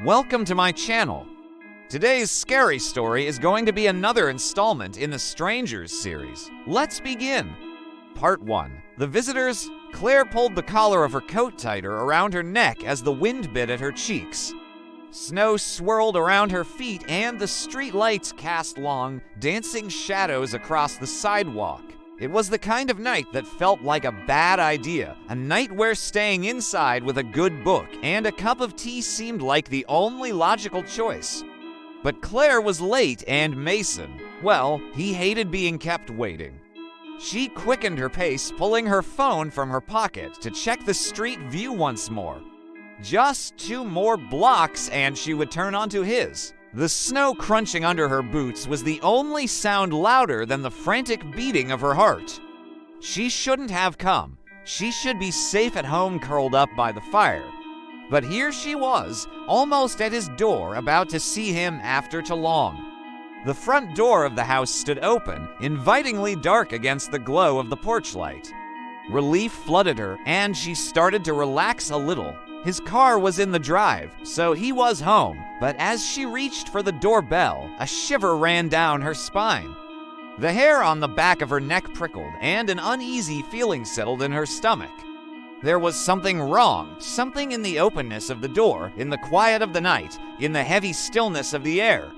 Welcome to my channel. Today's scary story is going to be another installment in the Strangers series. Let's begin. Part 1. The visitors. Claire pulled the collar of her coat tighter around her neck as the wind bit at her cheeks. Snow swirled around her feet and the street lights cast long, dancing shadows across the sidewalk. It was the kind of night that felt like a bad idea, a night where staying inside with a good book and a cup of tea seemed like the only logical choice. But Claire was late and Mason, well, he hated being kept waiting. She quickened her pace, pulling her phone from her pocket to check the street view once more. Just 2 more blocks and she would turn onto his. The snow crunching under her boots was the only sound louder than the frantic beating of her heart. She shouldn't have come. She should be safe at home curled up by the fire. But here she was, almost at his door, about to see him after too long. The front door of the house stood open, invitingly dark against the glow of the porch light. Relief flooded her, and she started to relax a little. His car was in the drive, so he was home, but as she reached for the doorbell, a shiver ran down her spine. The hair on the back of her neck prickled, and an uneasy feeling settled in her stomach. There was something wrong, something in the openness of the door, in the quiet of the night, in the heavy stillness of the air.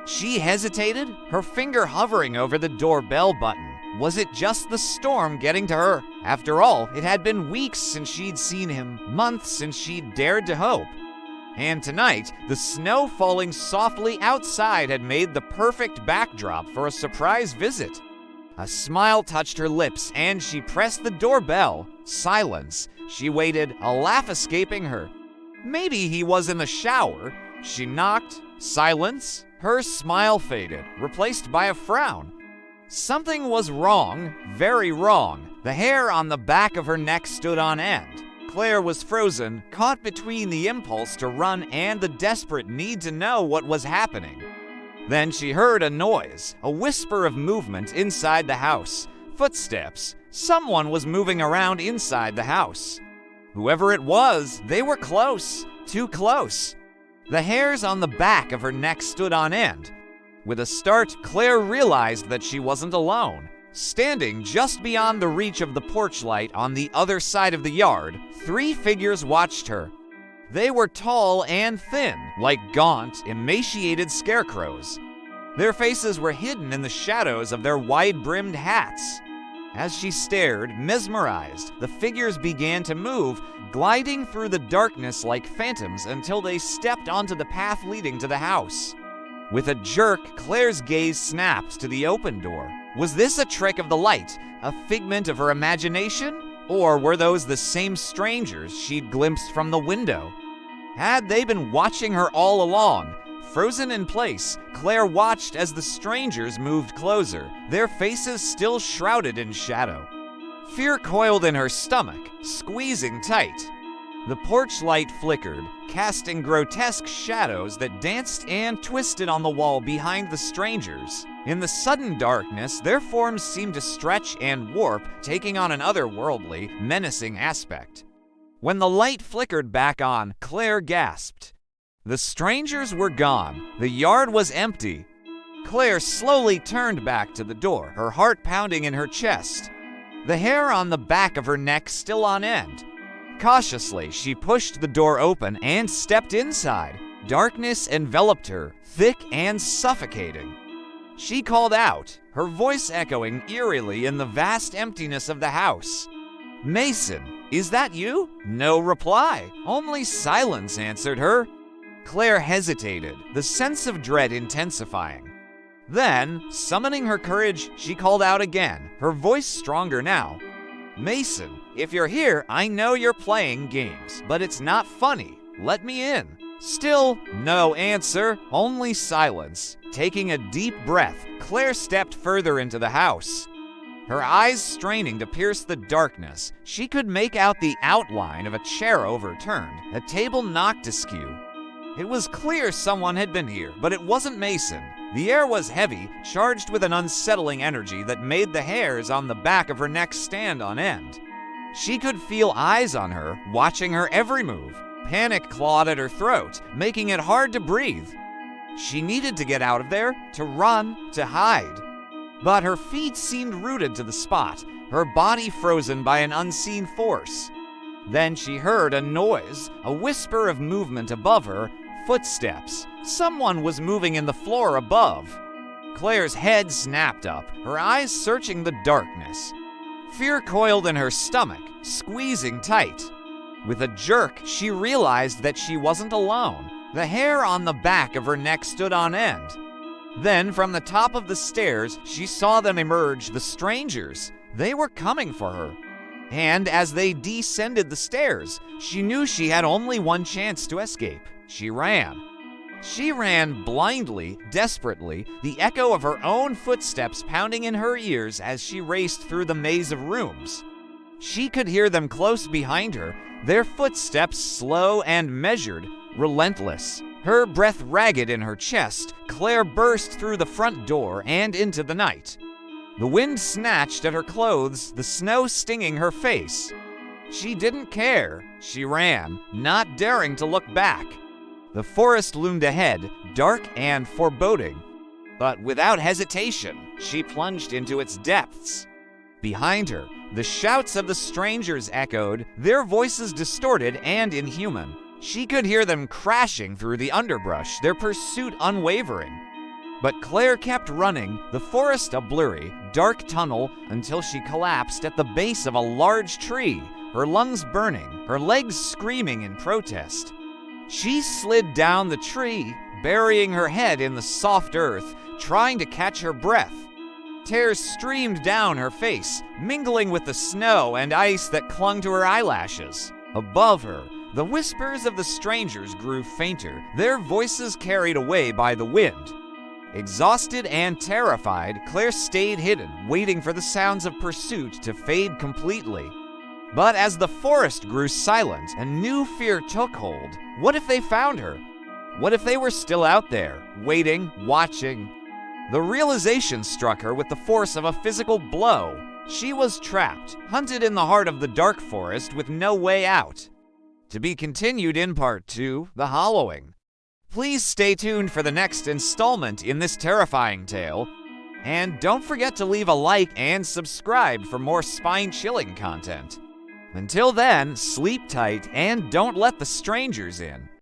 She hesitated, her finger hovering over the doorbell button. Was it just the storm getting to her? After all, it had been weeks since she'd seen him, months since she'd dared to hope. And tonight, the snow falling softly outside had made the perfect backdrop for a surprise visit. A smile touched her lips, and she pressed the doorbell. Silence. She waited, a laugh escaping her. Maybe he was in the shower. She knocked. Silence. Her smile faded, replaced by a frown. Something was wrong, very wrong. The hair on the back of her neck stood on end. Claire was frozen, caught between the impulse to run and the desperate need to know what was happening. Then she heard a noise, a whisper of movement inside the house. Footsteps. Someone was moving around inside the house. Whoever it was, they were close, too close. The hairs on the back of her neck stood on end. With a start, Claire realized that she wasn't alone. Standing just beyond the reach of the porch light on the other side of the yard, 3 figures watched her. They were tall and thin, like gaunt, emaciated scarecrows. Their faces were hidden in the shadows of their wide-brimmed hats. As she stared, mesmerized, the figures began to move, gliding through the darkness like phantoms until they stepped onto the path leading to the house. With a jerk, Claire's gaze snapped to the open door. Was this a trick of the light, a figment of her imagination? Or were those the same strangers she'd glimpsed from the window? Had they been watching her all along? Frozen in place, Claire watched as the strangers moved closer, their faces still shrouded in shadow. Fear coiled in her stomach, squeezing tight. The porch light flickered, casting grotesque shadows that danced and twisted on the wall behind the strangers. In the sudden darkness, their forms seemed to stretch and warp, taking on an otherworldly, menacing aspect. When the light flickered back on, Claire gasped. The strangers were gone. The yard was empty. Claire slowly turned back to the door, her heart pounding in her chest. The hair on the back of her neck still on end. Cautiously, she pushed the door open and stepped inside. Darkness enveloped her, thick and suffocating. She called out, her voice echoing eerily in the vast emptiness of the house. "Mason, is that you?" No reply, only silence answered her. Claire hesitated, the sense of dread intensifying. Then, summoning her courage, she called out again, her voice stronger now. "Mason, if you're here, I know you're playing games, but it's not funny. Let me in." Still, no answer, only silence. Taking a deep breath, Claire stepped further into the house. Her eyes straining to pierce the darkness, she could make out the outline of a chair overturned, a table knocked askew. It was clear someone had been here, but it wasn't Mason. The air was heavy, charged with an unsettling energy that made the hairs on the back of her neck stand on end. She could feel eyes on her, watching her every move. Panic clawed at her throat, making it hard to breathe. She needed to get out of there, to run, to hide. But her feet seemed rooted to the spot, her body frozen by an unseen force. Then she heard a noise, a whisper of movement above her, footsteps. Someone was moving in the floor above. Claire's head snapped up, her eyes searching the darkness. Fear coiled in her stomach, squeezing tight. With a jerk, she realized that she wasn't alone. The hair on the back of her neck stood on end. Then, from the top of the stairs, she saw them emerge, the strangers. They were coming for her. And as they descended the stairs, she knew she had only one chance to escape. She ran. She ran blindly, desperately, the echo of her own footsteps pounding in her ears as she raced through the maze of rooms. She could hear them close behind her, their footsteps slow and measured, relentless. Her breath ragged in her chest, Claire burst through the front door and into the night. The wind snatched at her clothes, the snow stinging her face. She didn't care. She ran, not daring to look back. The forest loomed ahead, dark and foreboding. But without hesitation, she plunged into its depths. Behind her, the shouts of the strangers echoed, their voices distorted and inhuman. She could hear them crashing through the underbrush, their pursuit unwavering. But Claire kept running, the forest a blurry, dark tunnel, until she collapsed at the base of a large tree, her lungs burning, her legs screaming in protest. She slid down the tree, burying her head in the soft earth, trying to catch her breath. Tears streamed down her face, mingling with the snow and ice that clung to her eyelashes. Above her, the whispers of the strangers grew fainter, their voices carried away by the wind. Exhausted and terrified, Claire stayed hidden, waiting for the sounds of pursuit to fade completely. But as the forest grew silent, a new fear took hold. What if they found her? What if they were still out there, waiting, watching? The realization struck her with the force of a physical blow. She was trapped, hunted in the heart of the dark forest with no way out. To be continued in Part 2, The Hollowing. Please stay tuned for the next installment in this terrifying tale. And don't forget to leave a like and subscribe for more spine-chilling content. Until then, sleep tight and don't let the strangers in.